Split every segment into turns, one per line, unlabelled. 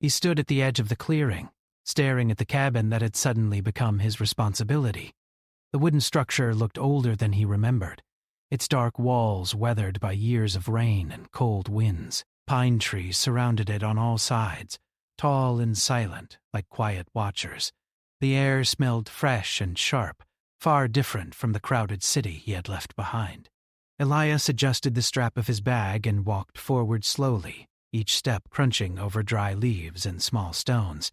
He stood at the edge of the clearing, staring at the cabin that had suddenly become his responsibility. The wooden structure looked older than he remembered, its dark walls weathered by years of rain and cold winds. Pine trees surrounded it on all sides, tall and silent like quiet watchers. The air smelled fresh and sharp, far different from the crowded city he had left behind. Elias adjusted the strap of his bag and walked forward slowly, each step crunching over dry leaves and small stones.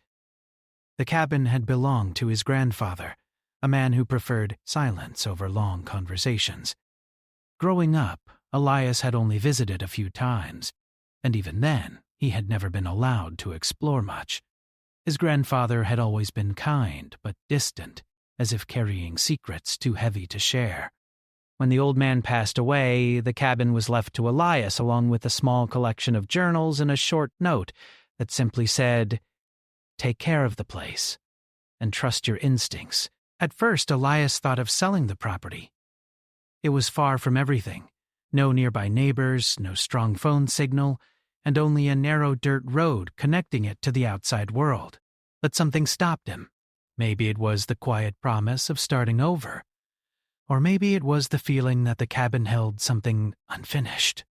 The cabin had belonged to his grandfather, a man who preferred silence over long conversations. Growing up, Elias had only visited a few times, and even then, he had never been allowed to explore much. His grandfather had always been kind but distant, as if carrying secrets too heavy to share. When the old man passed away, the cabin was left to Elias along with a small collection of journals and a short note that simply said, "Take care of the place, and trust your instincts." At first, Elias thought of selling the property. It was far from everything. No nearby neighbors, no strong phone signal, and only a narrow dirt road connecting it to the outside world. But something stopped him. Maybe it was the quiet promise of starting over. Or maybe it was the feeling that the cabin held something unfinished.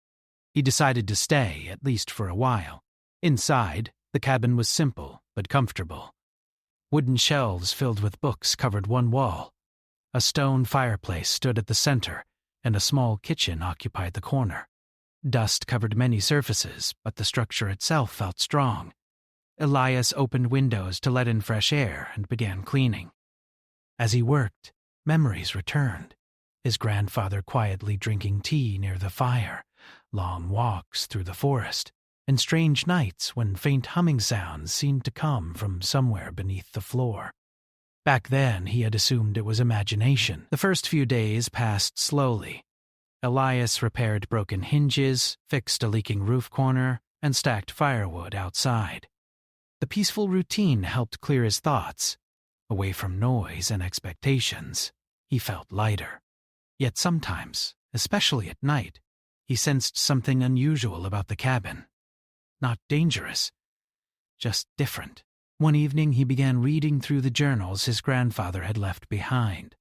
He decided to stay, at least for a while. Inside, the cabin was simple but comfortable. Wooden shelves filled with books covered one wall. A stone fireplace stood at the center, and a small kitchen occupied the corner. Dust covered many surfaces, but the structure itself felt strong. Elias opened windows to let in fresh air and began cleaning. As he worked, memories returned. His grandfather quietly drinking tea near the fire, long walks through the forest, and strange nights when faint humming sounds seemed to come from somewhere beneath the floor. Back then, he had assumed it was imagination. The first few days passed slowly. Elias repaired broken hinges, fixed a leaking roof corner, and stacked firewood outside. The peaceful routine helped clear his thoughts. Away from noise and expectations, he felt lighter. Yet sometimes, especially at night, he sensed something unusual about the cabin. Not dangerous, just different. One evening he began reading through the journals his grandfather had left behind.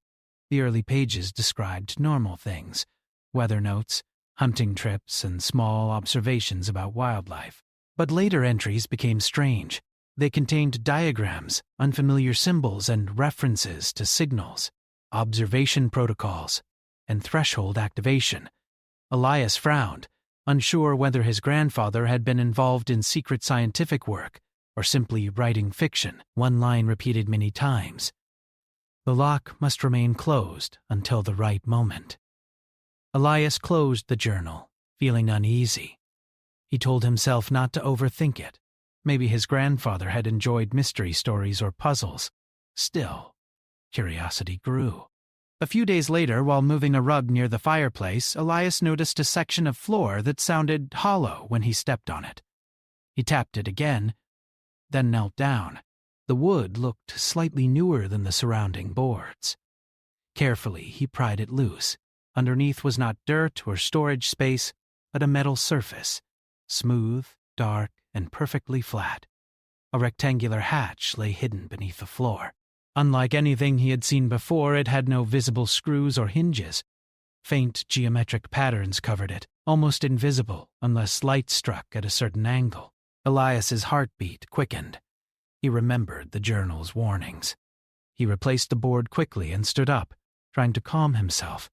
The early pages described normal things, weather notes, hunting trips, and small observations about wildlife. But later entries became strange. They contained diagrams, unfamiliar symbols, and references to signals, observation protocols, and threshold activation. Elias frowned, unsure whether his grandfather had been involved in secret scientific work or simply writing fiction. One line repeated many times. The lock must remain closed until the right moment. Elias closed the journal, feeling uneasy. He told himself not to overthink it. Maybe his grandfather had enjoyed mystery stories or puzzles. Still, curiosity grew. A few days later, while moving a rug near the fireplace, Elias noticed a section of floor that sounded hollow when he stepped on it. He tapped it again, then knelt down. The wood looked slightly newer than the surrounding boards. Carefully, he pried it loose. Underneath was not dirt or storage space, but a metal surface, smooth, dark, and perfectly flat. A rectangular hatch lay hidden beneath the floor. Unlike anything he had seen before, it had no visible screws or hinges. Faint geometric patterns covered it, almost invisible unless light struck at a certain angle. Elias's heartbeat quickened. He remembered the journal's warnings. He replaced the board quickly and stood up, trying to calm himself.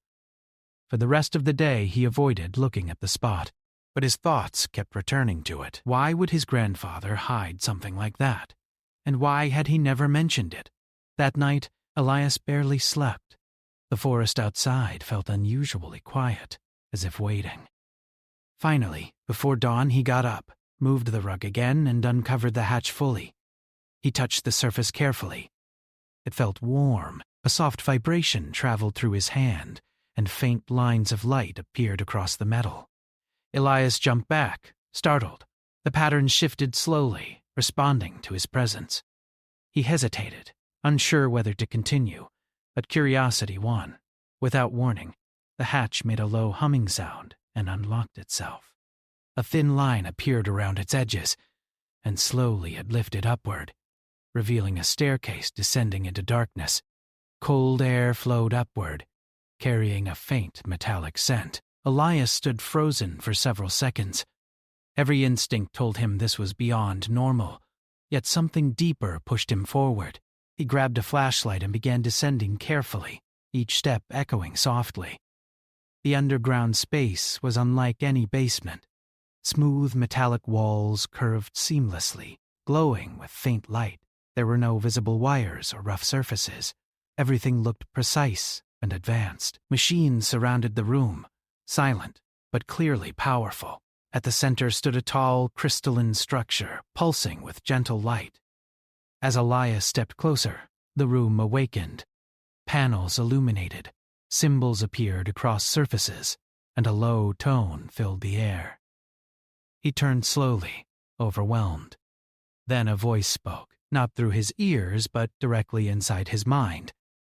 For the rest of the day, he avoided looking at the spot, but his thoughts kept returning to it. Why would his grandfather hide something like that? And why had he never mentioned it? That night, Elias barely slept. The forest outside felt unusually quiet, as if waiting. Finally, before dawn, he got up, moved the rug again, and uncovered the hatch fully. He touched the surface carefully. It felt warm. A soft vibration traveled through his hand, and faint lines of light appeared across the metal. Elias jumped back, startled. The pattern shifted slowly, responding to his presence. He hesitated, unsure whether to continue, but curiosity won. Without warning, the hatch made a low humming sound and unlocked itself. A thin line appeared around its edges, and slowly it lifted upward, revealing a staircase descending into darkness. Cold air flowed upward, carrying a faint metallic scent. Elias stood frozen for several seconds. Every instinct told him this was beyond normal, yet something deeper pushed him forward. He grabbed a flashlight and began descending carefully, each step echoing softly. The underground space was unlike any basement. Smooth metallic walls curved seamlessly, glowing with faint light. There were no visible wires or rough surfaces. Everything looked precise and advanced. Machines surrounded the room, silent but clearly powerful. At the center stood a tall, crystalline structure, pulsing with gentle light. As Elias stepped closer, the room awakened. Panels illuminated, symbols appeared across surfaces, and a low tone filled the air. He turned slowly, overwhelmed. Then a voice spoke, not through his ears but directly inside his mind.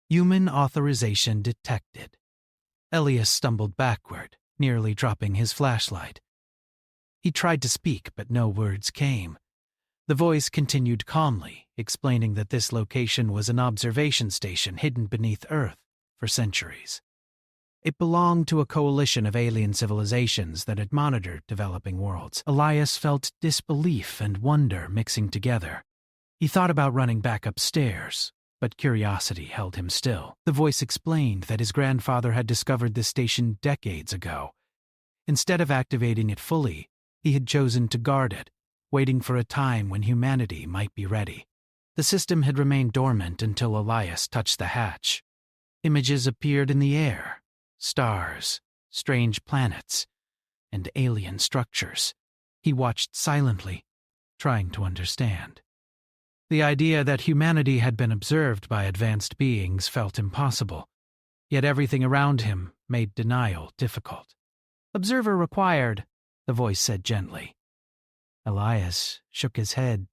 Human authorization detected. Elias stumbled backward, nearly dropping his flashlight. He tried to speak, but no words came. The voice continued calmly, explaining that this location was an observation station hidden beneath Earth for centuries. It belonged to a coalition of alien civilizations that had monitored developing worlds. Elias felt disbelief and wonder mixing together. He thought about running back upstairs, but curiosity held him still. The voice explained that his grandfather had discovered this station decades ago. Instead of activating it fully, he had chosen to guard it, waiting for a time when humanity might be ready. The system had remained dormant until Elias touched the hatch. Images appeared in the air, stars, strange planets, and alien structures. He watched silently, trying to understand. The idea that humanity had been observed by advanced beings felt impossible, yet everything around him made denial difficult. "Observer required," the voice said gently. Elias shook his head,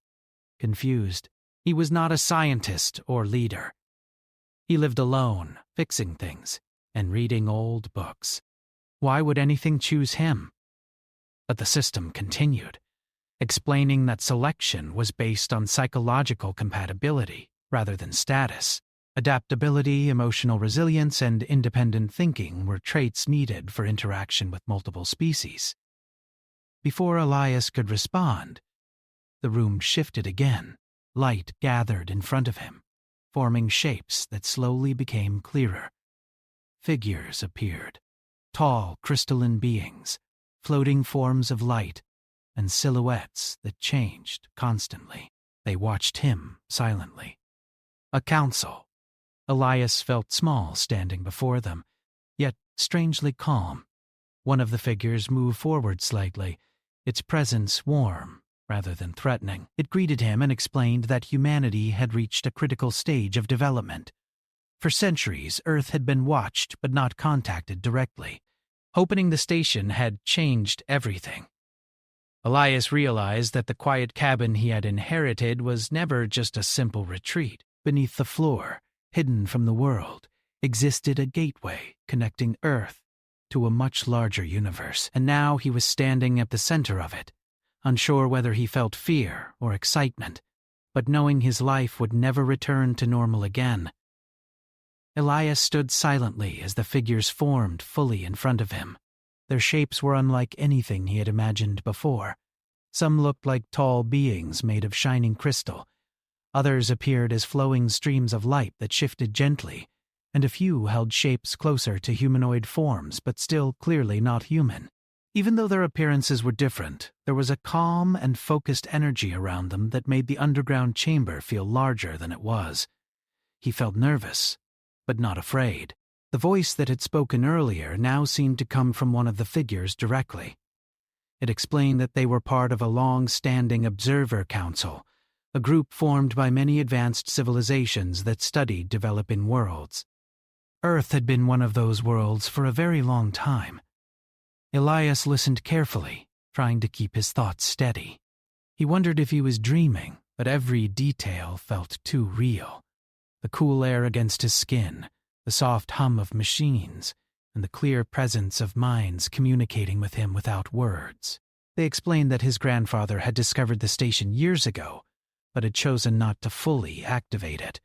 confused. He was not a scientist or leader. He lived alone, fixing things, and reading old books. Why would anything choose him? But the system continued, explaining that selection was based on psychological compatibility rather than status. Adaptability, emotional resilience, and independent thinking were traits needed for interaction with multiple species. Before Elias could respond, the room shifted again. Light gathered in front of him, forming shapes that slowly became clearer. Figures appeared, tall, crystalline beings, floating forms of light, and silhouettes that changed constantly. They watched him silently. A council. Elias felt small standing before them, yet strangely calm. One of the figures moved forward slightly, its presence warm rather than threatening. It greeted him and explained that humanity had reached a critical stage of development. For centuries, Earth had been watched but not contacted directly. Opening the station had changed everything. Elias realized that the quiet cabin he had inherited was never just a simple retreat. Beneath the floor, hidden from the world, existed a gateway connecting Earth to a much larger universe, and now he was standing at the center of it, unsure whether he felt fear or excitement, but knowing his life would never return to normal again. Elias stood silently as the figures formed fully in front of him. Their shapes were unlike anything he had imagined before. Some looked like tall beings made of shining crystal. Others appeared as flowing streams of light that shifted gently, and a few held shapes closer to humanoid forms but still clearly not human. Even though their appearances were different, there was a calm and focused energy around them that made the underground chamber feel larger than it was. He felt nervous, but not afraid. The voice that had spoken earlier now seemed to come from one of the figures directly. It explained that they were part of a long-standing observer council, a group formed by many advanced civilizations that studied developing worlds. Earth had been one of those worlds for a very long time. Elias listened carefully, trying to keep his thoughts steady. He wondered if he was dreaming, but every detail felt too real. The cool air against his skin, the soft hum of machines, and the clear presence of minds communicating with him without words. They explained that his grandfather had discovered the station years ago, but had chosen not to fully activate it.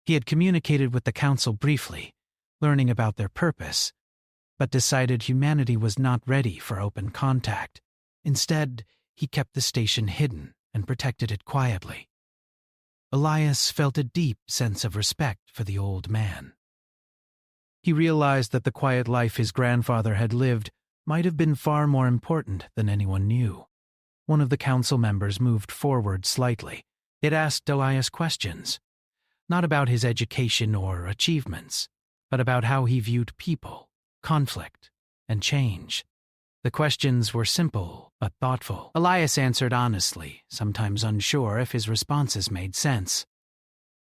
He had communicated with the council briefly, learning about their purpose, but decided humanity was not ready for open contact. Instead, he kept the station hidden and protected it quietly. Elias felt a deep sense of respect for the old man. He realized that the quiet life his grandfather had lived might have been far more important than anyone knew. One of the council members moved forward slightly. It asked Elias questions, not about his education or achievements, but about how he viewed people, conflict, and change. The questions were simple but thoughtful. Elias answered honestly, sometimes unsure if his responses made sense.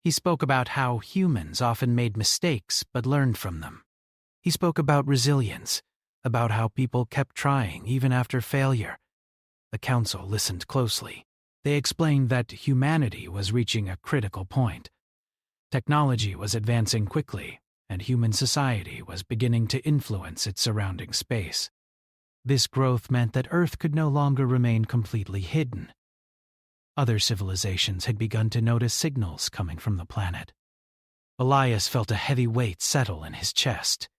He spoke about how humans often made mistakes but learned from them. He spoke about resilience, about how people kept trying even after failure. The council listened closely. They explained that humanity was reaching a critical point. Technology was advancing quickly, and human society was beginning to influence its surrounding space. This growth meant that Earth could no longer remain completely hidden. Other civilizations had begun to notice signals coming from the planet. Elias felt a heavy weight settle in his chest.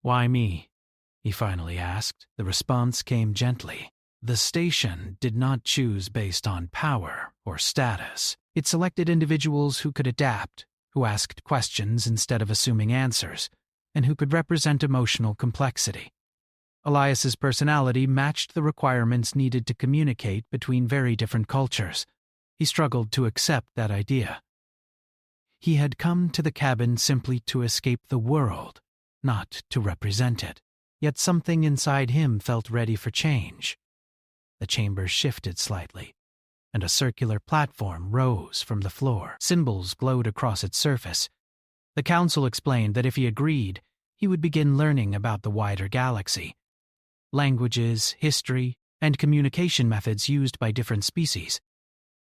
"Why me?" he finally asked. The response came gently. The station did not choose based on power or status. It selected individuals who could adapt, who asked questions instead of assuming answers, and who could represent emotional complexity. Elias's personality matched the requirements needed to communicate between very different cultures. He struggled to accept that idea. He had come to the cabin simply to escape the world, not to represent it. Yet something inside him felt ready for change. The chamber shifted slightly, and a circular platform rose from the floor. Symbols glowed across its surface. The council explained that if he agreed, he would begin learning about the wider galaxy. Languages, history, and communication methods used by different species.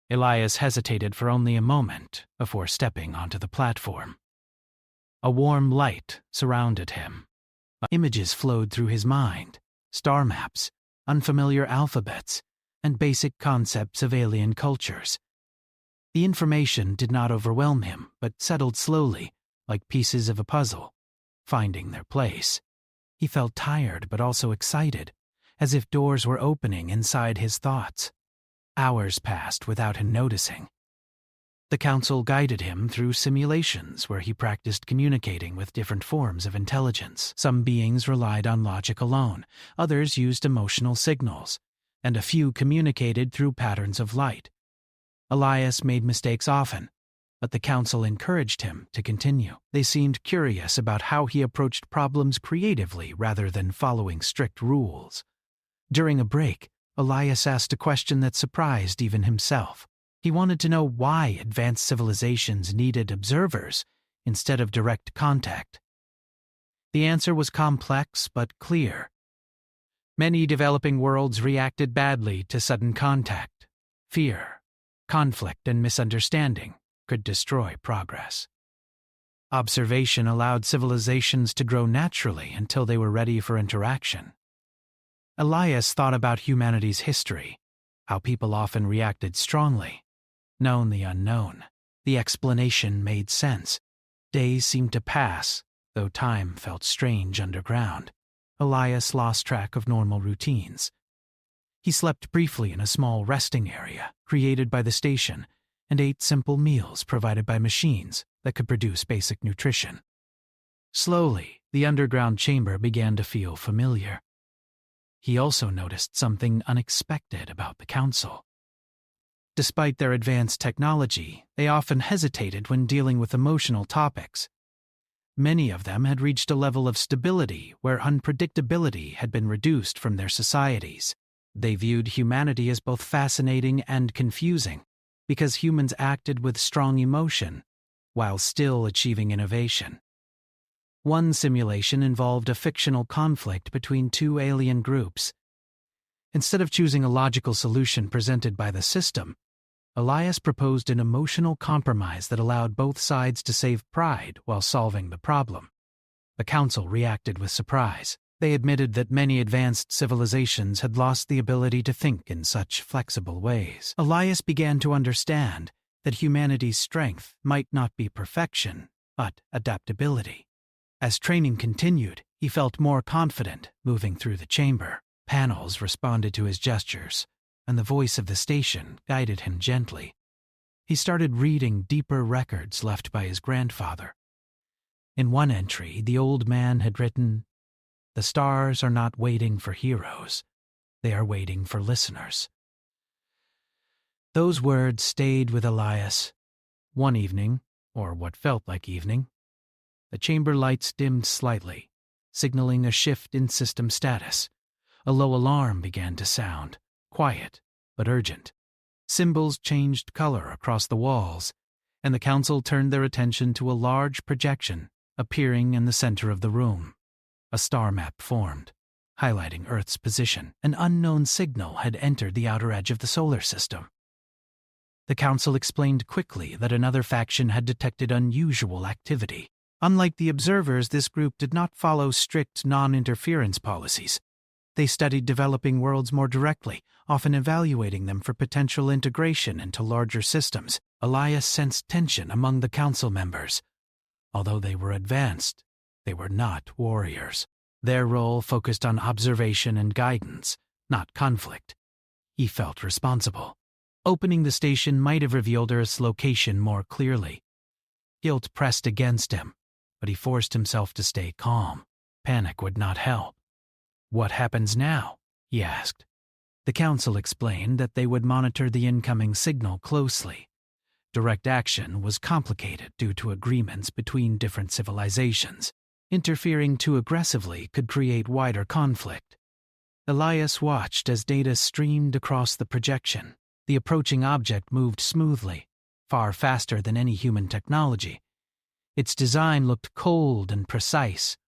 Elias hesitated for only a moment before stepping onto the platform. A warm light surrounded him. Images flowed through his mind, star maps, unfamiliar alphabets, and basic concepts of alien cultures. The information did not overwhelm him, but settled slowly, like pieces of a puzzle, finding their place. He felt tired but also excited, as if doors were opening inside his thoughts. Hours passed without him noticing. The council guided him through simulations where he practiced communicating with different forms of intelligence. Some beings relied on logic alone, others used emotional signals, and a few communicated through patterns of light. Elias made mistakes often, but the council encouraged him to continue. They seemed curious about how he approached problems creatively rather than following strict rules. During a break, Elias asked a question that surprised even himself. He wanted to know why advanced civilizations needed observers instead of direct contact. The answer was complex but clear. Many developing worlds reacted badly to sudden contact. Fear, conflict, and misunderstanding could destroy progress. Observation allowed civilizations to grow naturally until they were ready for interaction. Elias thought about humanity's history, how people often reacted strongly, known the unknown. The explanation made sense. Days seemed to pass, though time felt strange underground. Elias lost track of normal routines. He slept briefly in a small resting area created by the station and ate simple meals provided by machines that could produce basic nutrition. Slowly, the underground chamber began to feel familiar. He also noticed something unexpected about the council. Despite their advanced technology, they often hesitated when dealing with emotional topics. Many of them had reached a level of stability where unpredictability had been reduced from their societies. They viewed humanity as both fascinating and confusing, because humans acted with strong emotion while still achieving innovation. One simulation involved a fictional conflict between two alien groups. Instead of choosing a logical solution presented by the system, Elias proposed an emotional compromise that allowed both sides to save pride while solving the problem. The council reacted with surprise. They admitted that many advanced civilizations had lost the ability to think in such flexible ways. Elias began to understand that humanity's strength might not be perfection, but adaptability. As training continued, he felt more confident moving through the chamber. Panels responded to his gestures, and the voice of the station guided him gently. He started reading deeper records left by his grandfather. In one entry, the old man had written, "The stars are not waiting for heroes. They are waiting for listeners." Those words stayed with Elias. One evening, or what felt like evening, the chamber lights dimmed slightly, signaling a shift in system status. A low alarm began to sound, quiet but urgent. Symbols changed color across the walls, and the council turned their attention to a large projection appearing in the center of the room. A star map formed, highlighting Earth's position. An unknown signal had entered the outer edge of the solar system. The council explained quickly that another faction had detected unusual activity. Unlike the observers, this group did not follow strict non-interference policies. They studied developing worlds more directly, often evaluating them for potential integration into larger systems. Elias sensed tension among the council members. Although they were advanced, they were not warriors. Their role focused on observation and guidance, not conflict. He felt responsible. Opening the station might have revealed Earth's location more clearly. Guilt pressed against him, but he forced himself to stay calm. Panic would not help. "What happens now?" he asked. The council explained that they would monitor the incoming signal closely. Direct action was complicated due to agreements between different civilizations. Interfering too aggressively could create wider conflict. Elias watched as data streamed across the projection. The approaching object moved smoothly, far faster than any human technology. Its design looked cold and precise,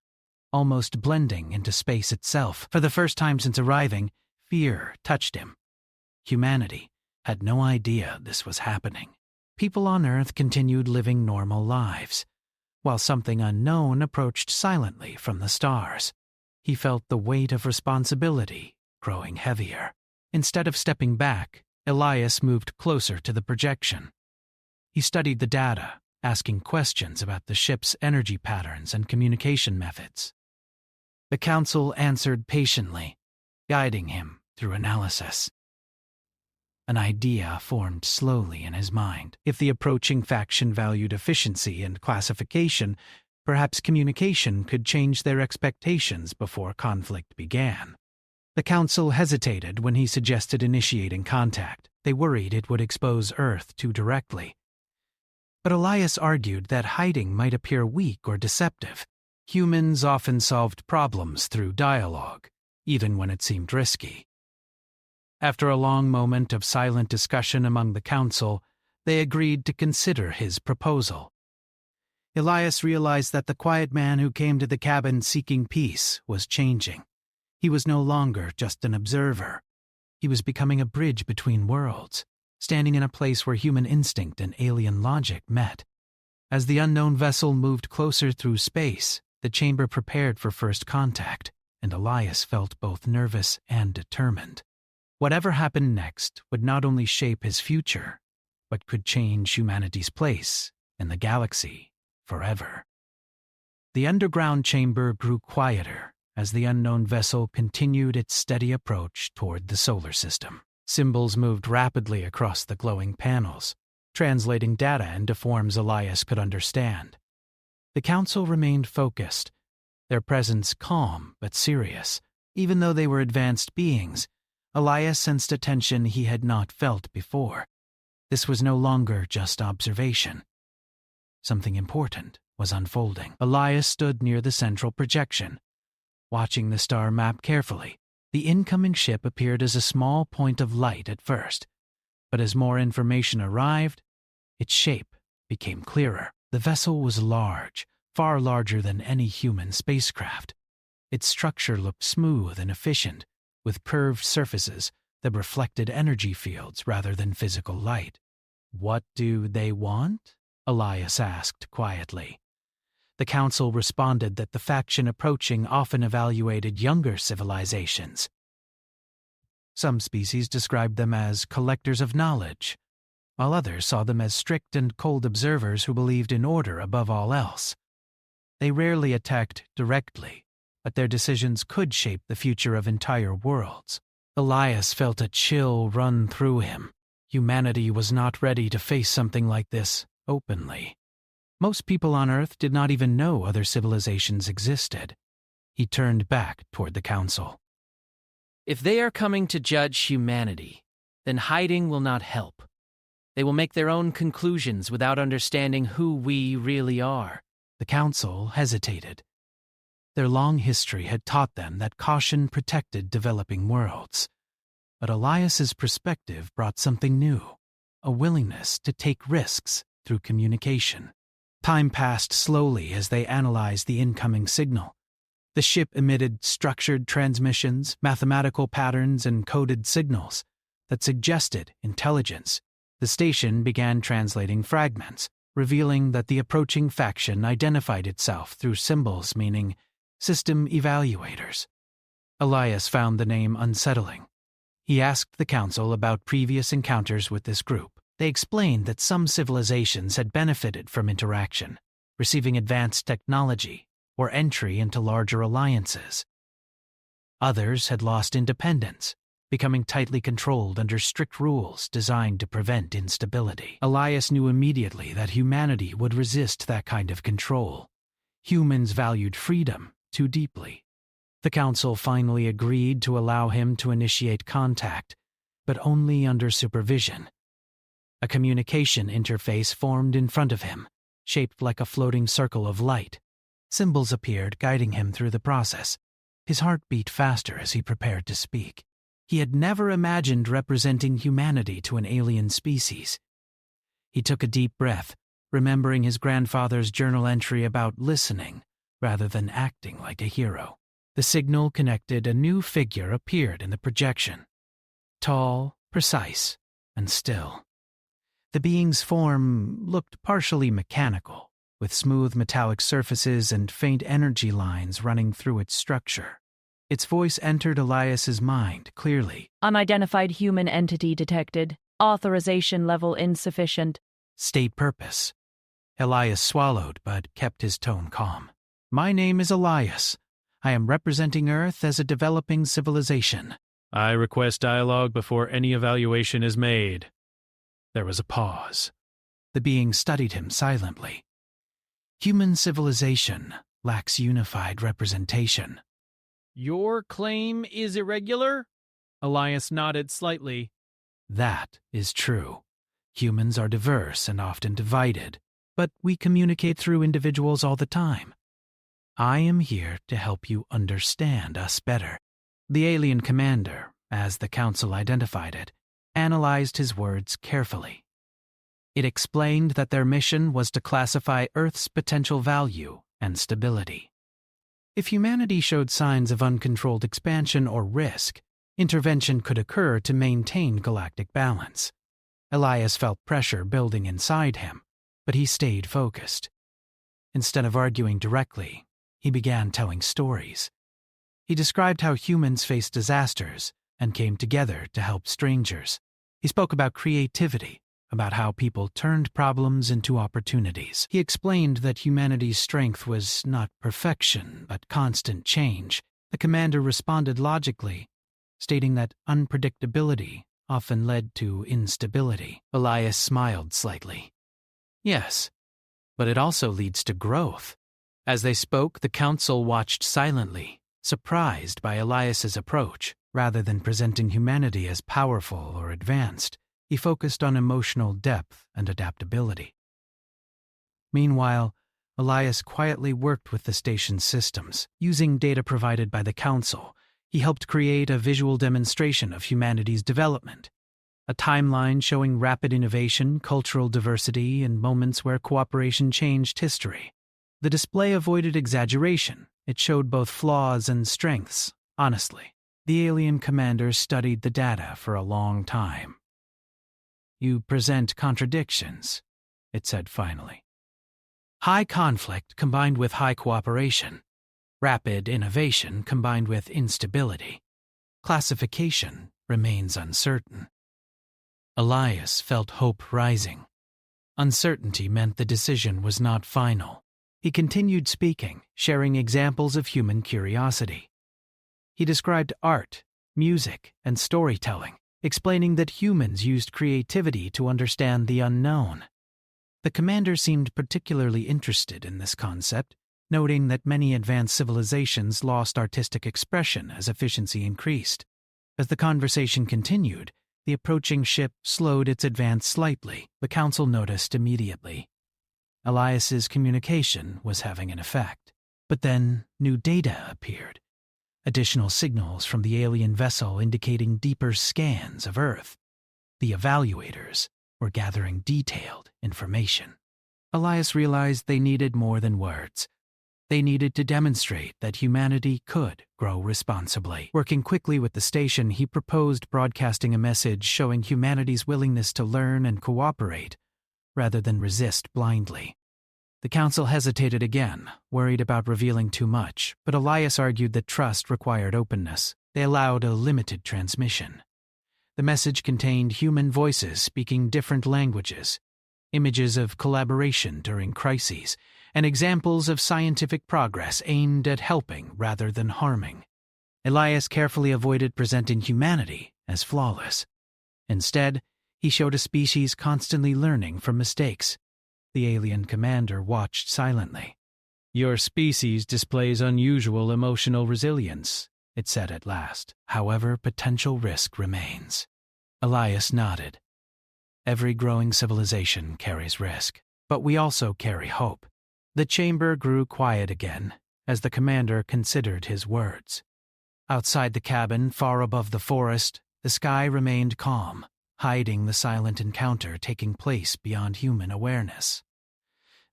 almost blending into space itself. For the first time since arriving, fear touched him. Humanity had no idea this was happening. People on Earth continued living normal lives, while something unknown approached silently from the stars. He felt the weight of responsibility growing heavier. Instead of stepping back, Elias moved closer to the projection. He studied the data, asking questions about the ship's energy patterns and communication methods. The council answered patiently, guiding him through analysis. An idea formed slowly in his mind. If the approaching faction valued efficiency and classification, perhaps communication could change their expectations before conflict began. The council hesitated when he suggested initiating contact. They worried it would expose Earth too directly. But Elias argued that hiding might appear weak or deceptive. Humans often solved problems through dialogue, even when it seemed risky. After a long moment of silent discussion among the council, they agreed to consider his proposal. Elias realized that the quiet man who came to the cabin seeking peace was changing. He was no longer just an observer. He was becoming a bridge between worlds, standing in a place where human instinct and alien logic met. As the unknown vessel moved closer through space, the chamber prepared for first contact, and Elias felt both nervous and determined. Whatever happened next would not only shape his future, but could change humanity's place in the galaxy forever. The underground chamber grew quieter as the unknown vessel continued its steady approach toward the solar system. Symbols moved rapidly across the glowing panels, translating data into forms Elias could understand. The council remained focused, their presence calm but serious. Even though they were advanced beings, Elias sensed a tension he had not felt before. This was no longer just observation. Something important was unfolding. Elias stood near the central projection, watching the star map carefully. The incoming ship appeared as a small point of light at first, but as more information arrived, its shape became clearer. The vessel was large, far larger than any human spacecraft. Its structure looked smooth and efficient, with curved surfaces that reflected energy fields rather than physical light. "What do they want?" Elias asked quietly. The council responded that the faction approaching often evaluated younger civilizations. Some species described them as collectors of knowledge, while others saw them as strict and cold observers who believed in order above all else. They rarely attacked directly, but their decisions could shape the future of entire worlds. Elias felt a chill run through him. Humanity was not ready to face something like this openly. Most people on Earth did not even know other civilizations existed. He turned back toward the council.
If they are coming to judge humanity, then hiding will not help. They will make their own conclusions without understanding who we really are.
The council hesitated. Their long history had taught them that caution protected developing worlds. But Elias's perspective brought something new, a willingness to take risks through communication. Time passed slowly as they analyzed the incoming signal. The ship emitted structured transmissions, mathematical patterns, and coded signals that suggested intelligence. The station began translating fragments, revealing that the approaching faction identified itself through symbols meaning system evaluators. Elias found the name unsettling. He asked the council about previous encounters with this group. They explained that some civilizations had benefited from interaction, receiving advanced technology or entry into larger alliances. Others had lost independence, becoming tightly controlled under strict rules designed to prevent instability. Elias knew immediately that humanity would resist that kind of control. Humans valued freedom too deeply. The council finally agreed to allow him to initiate contact, but only under supervision. A communication interface formed in front of him, shaped like a floating circle of light. Symbols appeared, guiding him through the process. His heart beat faster as he prepared to speak. He had never imagined representing humanity to an alien species. He took a deep breath, remembering his grandfather's journal entry about listening rather than acting like a hero. The signal connected. A new figure appeared in the projection. Tall, precise, and still. The being's form looked partially mechanical, with smooth metallic surfaces and faint energy lines running through its structure. Its voice entered Elias's mind clearly.
Unidentified human entity detected. Authorization level insufficient.
State purpose. Elias swallowed but kept his tone calm. My name is Elias. I am representing Earth as a developing civilization.
I request dialogue before any evaluation is made.
There was a pause. The being studied him silently. Human civilization lacks unified representation.
Your claim is irregular? Elias nodded slightly.
That is true. Humans are diverse and often divided, but we communicate through individuals all the time. I am here to help you understand us better. The alien commander, as the council identified it, analyzed his words carefully. It explained that their mission was to classify Earth's potential value and stability. If humanity showed signs of uncontrolled expansion or risk, intervention could occur to maintain galactic balance. Elias felt pressure building inside him, but he stayed focused. Instead of arguing directly, he began telling stories. He described how humans faced disasters and came together to help strangers. He spoke about creativity, about how people turned problems into opportunities. He explained that humanity's strength was not perfection, but constant change. The commander responded logically, stating that unpredictability often led to instability. Elias smiled slightly. Yes, but it also leads to growth. As they spoke, the council watched silently, surprised by Elias's approach. Rather than presenting humanity as powerful or advanced, he focused on emotional depth and adaptability. Meanwhile, Elias quietly worked with the station's systems. Using data provided by the council, he helped create a visual demonstration of humanity's development, a timeline showing rapid innovation, cultural diversity, and moments where cooperation changed history. The display avoided exaggeration. It showed both flaws and strengths, honestly. The alien commander studied the data for a long time. You present contradictions, it said finally. High conflict combined with high cooperation. Rapid innovation combined with instability. Classification remains uncertain. Elias felt hope rising. Uncertainty meant the decision was not final. He continued speaking, sharing examples of human curiosity. He described art, music, and storytelling, explaining that humans used creativity to understand the unknown. The commander seemed particularly interested in this concept, noting that many advanced civilizations lost artistic expression as efficiency increased. As the conversation continued, the approaching ship slowed its advance slightly. The council noticed immediately. Elias's communication was having an effect. But then new data appeared. Additional signals from the alien vessel indicating deeper scans of Earth. The evaluators were gathering detailed information. Elias realized they needed more than words. They needed to demonstrate that humanity could grow responsibly. Working quickly with the station, he proposed broadcasting a message showing humanity's willingness to learn and cooperate, rather than resist blindly. The council hesitated again, worried about revealing too much, but Elias argued that trust required openness. They allowed a limited transmission. The message contained human voices speaking different languages, images of collaboration during crises, and examples of scientific progress aimed at helping rather than harming. Elias carefully avoided presenting humanity as flawless. Instead, he showed a species constantly learning from mistakes. The alien commander watched silently.
Your species displays unusual emotional resilience, it said at last.
However, potential risk remains. Elias nodded. Every growing civilization carries risk, but we also carry hope. The chamber grew quiet again as the commander considered his words. Outside the cabin, far above the forest, the sky remained calm, hiding the silent encounter taking place beyond human awareness.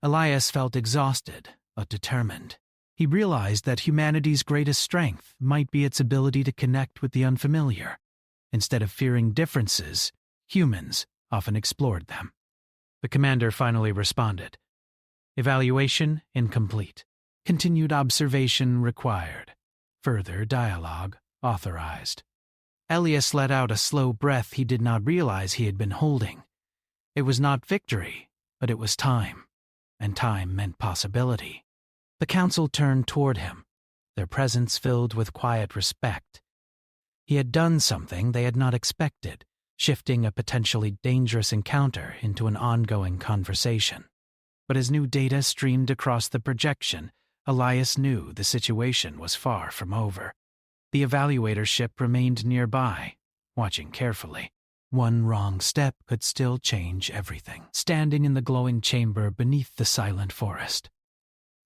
Elias felt exhausted, but determined. He realized that humanity's greatest strength might be its ability to connect with the unfamiliar. Instead of fearing differences, humans often explored them. The commander finally responded. Evaluation incomplete. Continued observation required. Further dialogue authorized. Elias let out a slow breath he did not realize he had been holding. It was not victory, but it was time, and time meant possibility. The council turned toward him, their presence filled with quiet respect. He had done something they had not expected, shifting a potentially dangerous encounter into an ongoing conversation. But as new data streamed across the projection, Elias knew the situation was far from over. The evaluator ship remained nearby, watching carefully. One wrong step could still change everything. Standing in the glowing chamber beneath the silent forest,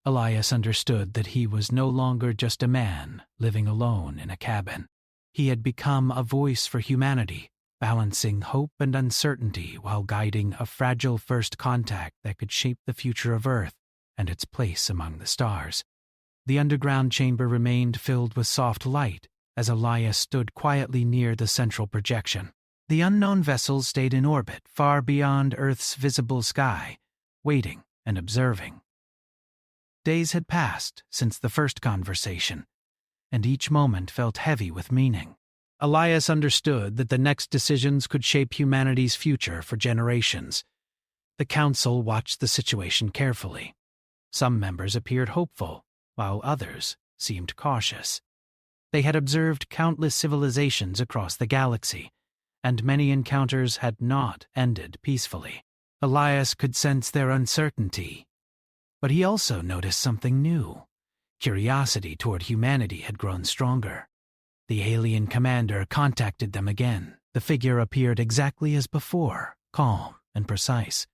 Elias understood that he was no longer just a man living alone in a cabin. He had become a voice for humanity, balancing hope and uncertainty while guiding a fragile first contact that could shape the future of Earth and its place among the stars. The underground chamber remained filled with soft light as Elias stood quietly near the central projection. The unknown vessel stayed in orbit far beyond Earth's visible sky, waiting and observing. Days had passed since the first conversation, and each moment felt heavy with meaning. Elias understood that the next decisions could shape humanity's future for generations. The council watched the situation carefully. Some members appeared hopeful, while others seemed cautious. They had observed countless civilizations across the galaxy, and many encounters had not ended peacefully. Elias could sense their uncertainty, but he also noticed something new. Curiosity toward humanity had grown stronger. The alien commander contacted them again. The figure appeared exactly as before, calm and precise.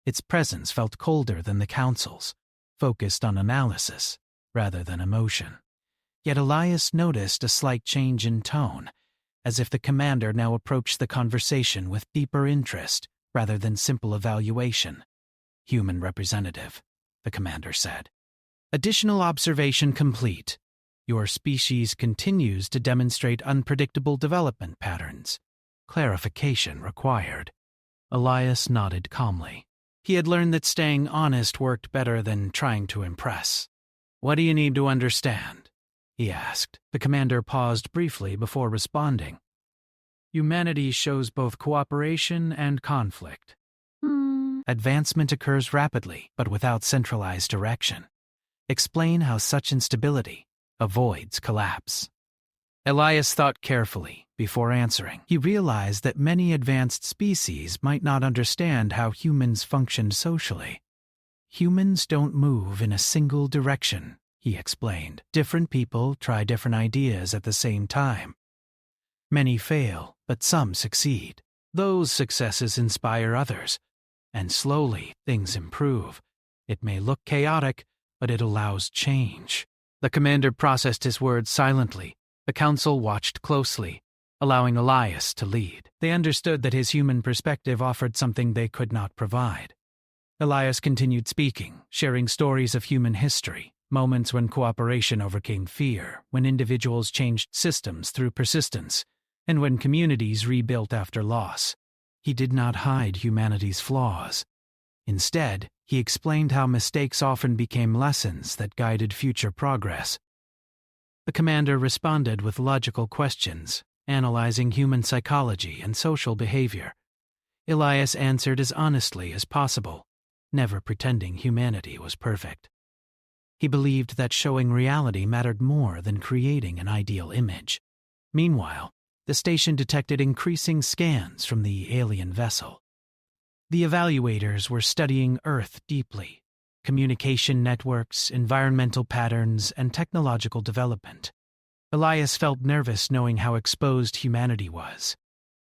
Its presence felt colder than the council's, focused on analysis rather than emotion. Yet Elias noticed a slight change in tone, as if the commander now approached the conversation with deeper interest rather than simple evaluation. "Human representative," the commander said. "Additional observation complete. Your species continues to demonstrate unpredictable development patterns. Clarification required." Elias nodded calmly. He had learned that staying honest worked better than trying to impress. "What do you need to understand?" he asked. The commander paused briefly before responding. "Humanity shows both cooperation and conflict. Advancement occurs rapidly, but without centralized direction. Explain how such instability avoids collapse." Elias thought carefully before answering. He realized that many advanced species might not understand how humans functioned socially. "Humans don't move in a single direction," he explained. "Different people try different ideas at the same time. Many fail, but some succeed. Those successes inspire others, and slowly things improve. It may look chaotic, but it allows change." The commander processed his words silently. The council watched closely, allowing Elias to lead. They understood that his human perspective offered something they could not provide. Elias continued speaking, sharing stories of human history, moments when cooperation overcame fear, when individuals changed systems through persistence, and when communities rebuilt after loss. He did not hide humanity's flaws. Instead, he explained how mistakes often became lessons that guided future progress. The commander responded with logical questions, analyzing human psychology and social behavior. Elias answered as honestly as possible, never pretending humanity was perfect. He believed that showing reality mattered more than creating an ideal image. Meanwhile, the station detected increasing scans from the alien vessel. The evaluators were studying Earth deeply: communication networks, environmental patterns, and technological development. Elias felt nervous knowing how exposed humanity was,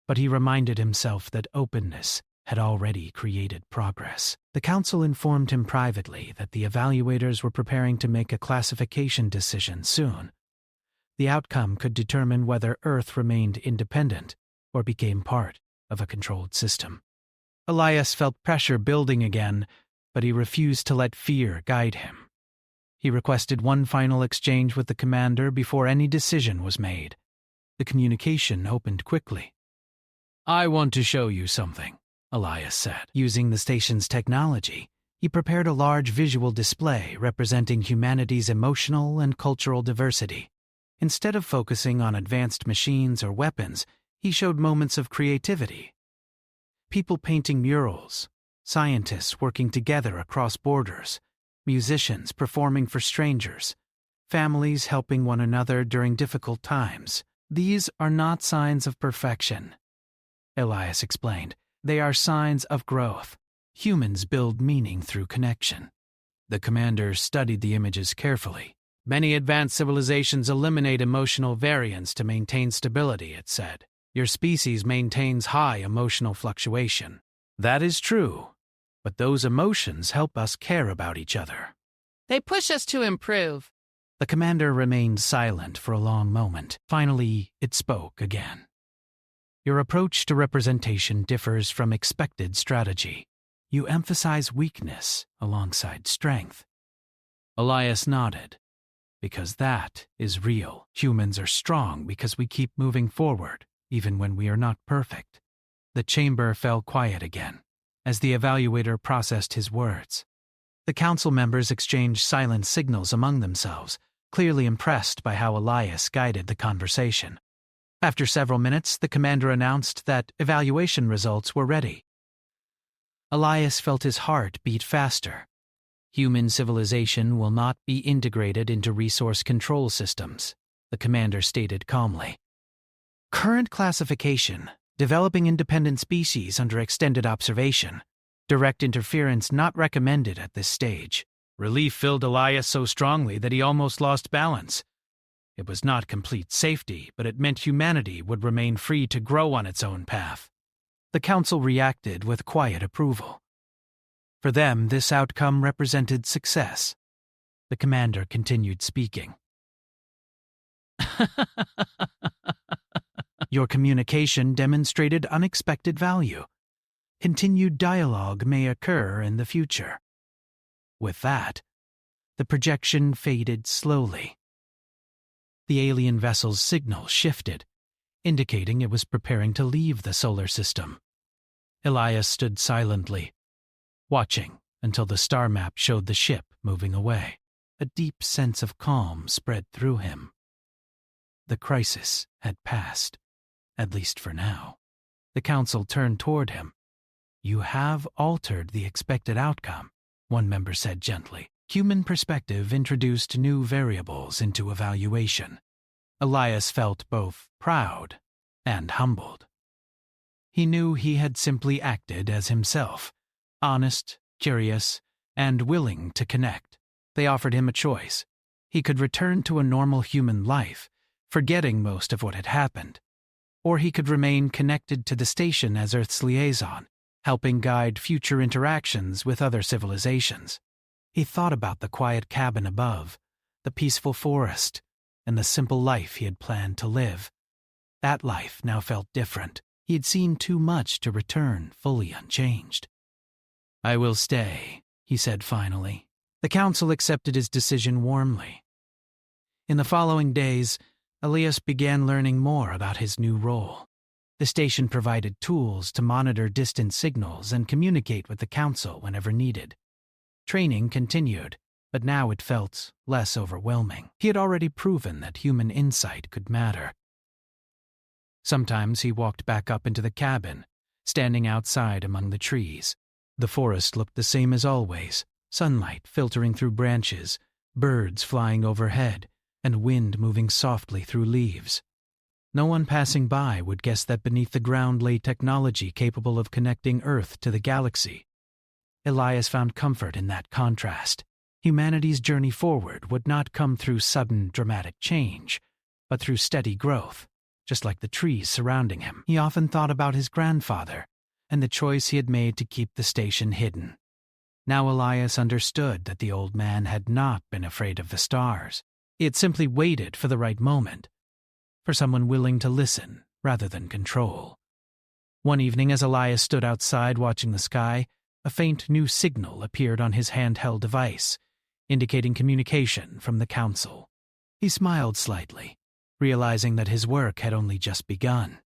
but he reminded himself that openness had already created progress. The council informed him privately that the evaluators were preparing to make a classification decision soon. The outcome could determine whether Earth remained independent or became part of a controlled system. Elias felt pressure building again, but he refused to let fear guide him. He requested one final exchange with the commander before any decision was made. The communication opened quickly. "I want to show you something," Elias said. Using the station's technology, he prepared a large visual display representing humanity's emotional and cultural diversity. Instead of focusing on advanced machines or weapons, he showed moments of creativity. People painting murals, scientists working together across borders, musicians performing for strangers, families helping one another during difficult times. "These are not signs of perfection," Elias explained. "They are signs of growth. Humans build meaning through connection." The commander studied the images carefully. "Many advanced civilizations eliminate emotional variance to maintain stability," it said. "Your species maintains high emotional fluctuation." "That is true, but those emotions help us care about each other."
They push us to improve.
The commander remained silent for a long moment. Finally, it spoke again. "Your approach to representation differs from expected strategy. You emphasize weakness alongside strength." Elias nodded. "Because that is real. Humans are strong because we keep moving forward, even when we are not perfect." The chamber fell quiet again, as the evaluator processed his words. The council members exchanged silent signals among themselves, clearly impressed by how Elias guided the conversation. After several minutes, the commander announced that evaluation results were ready. Elias felt his heart beat faster. Human civilization will not be integrated into resource control systems, the commander stated calmly. "Current classification: developing independent species under extended observation. Direct interference not recommended at this stage." Relief filled Elias so strongly that he almost lost balance. It was not complete safety, but it meant humanity would remain free to grow on its own path. The council reacted with quiet approval. For them, this outcome represented success. The commander continued speaking. "Your communication demonstrated unexpected value. Continued dialogue may occur in the future." With that, the projection faded slowly. The alien vessel's signal shifted, indicating it was preparing to leave the solar system. Elias stood silently. watching until the star map showed the ship moving away. A deep sense of calm spread through him. The crisis had passed, at least for now. The council turned toward him. "You have altered the expected outcome," one member said gently. Human perspective introduced new variables into evaluation. Elias felt both proud and humbled. He knew he had simply acted as himself, honest, curious, and willing to connect. They offered him a choice. He could return to a normal human life, forgetting most of what had happened, or he could remain connected to the station as Earth's liaison, helping guide future interactions with other civilizations. He thought about the quiet cabin above, the peaceful forest, and the simple life he had planned to live. That life now felt different. He had seen too much to return fully unchanged. "I will stay," he said finally. The council accepted his decision warmly. In the following days, Elias began learning more about his new role. The station provided tools to monitor distant signals and communicate with the council whenever needed. Training continued, but now it felt less overwhelming. He had already proven that human insight could matter. Sometimes he walked back up into the cabin, standing outside among the trees. The forest looked the same as always, sunlight filtering through branches, birds flying overhead, and wind moving softly through leaves. No one passing by would guess that beneath the ground lay technology capable of connecting Earth to the galaxy. Elias found comfort in that contrast. Humanity's journey forward would not come through sudden, dramatic change, but through steady growth, just like the trees surrounding him. He often thought about his grandfather and the choice he had made to keep the station hidden. Now Elias understood that the old man had not been afraid of the stars. He had simply waited for the right moment, for someone willing to listen rather than control. One evening, as Elias stood outside watching the sky, a faint new signal appeared on his handheld device, indicating communication from the council. He smiled slightly, realizing that his work had only just begun.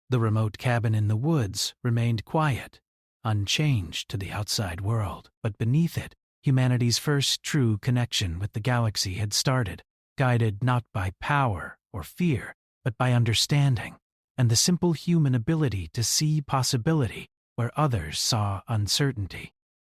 The remote cabin in the woods remained quiet, unchanged to the outside world, but beneath it, humanity's first true connection with the galaxy had started, guided not by power or fear, but by understanding and the simple human ability to see possibility where others saw uncertainty.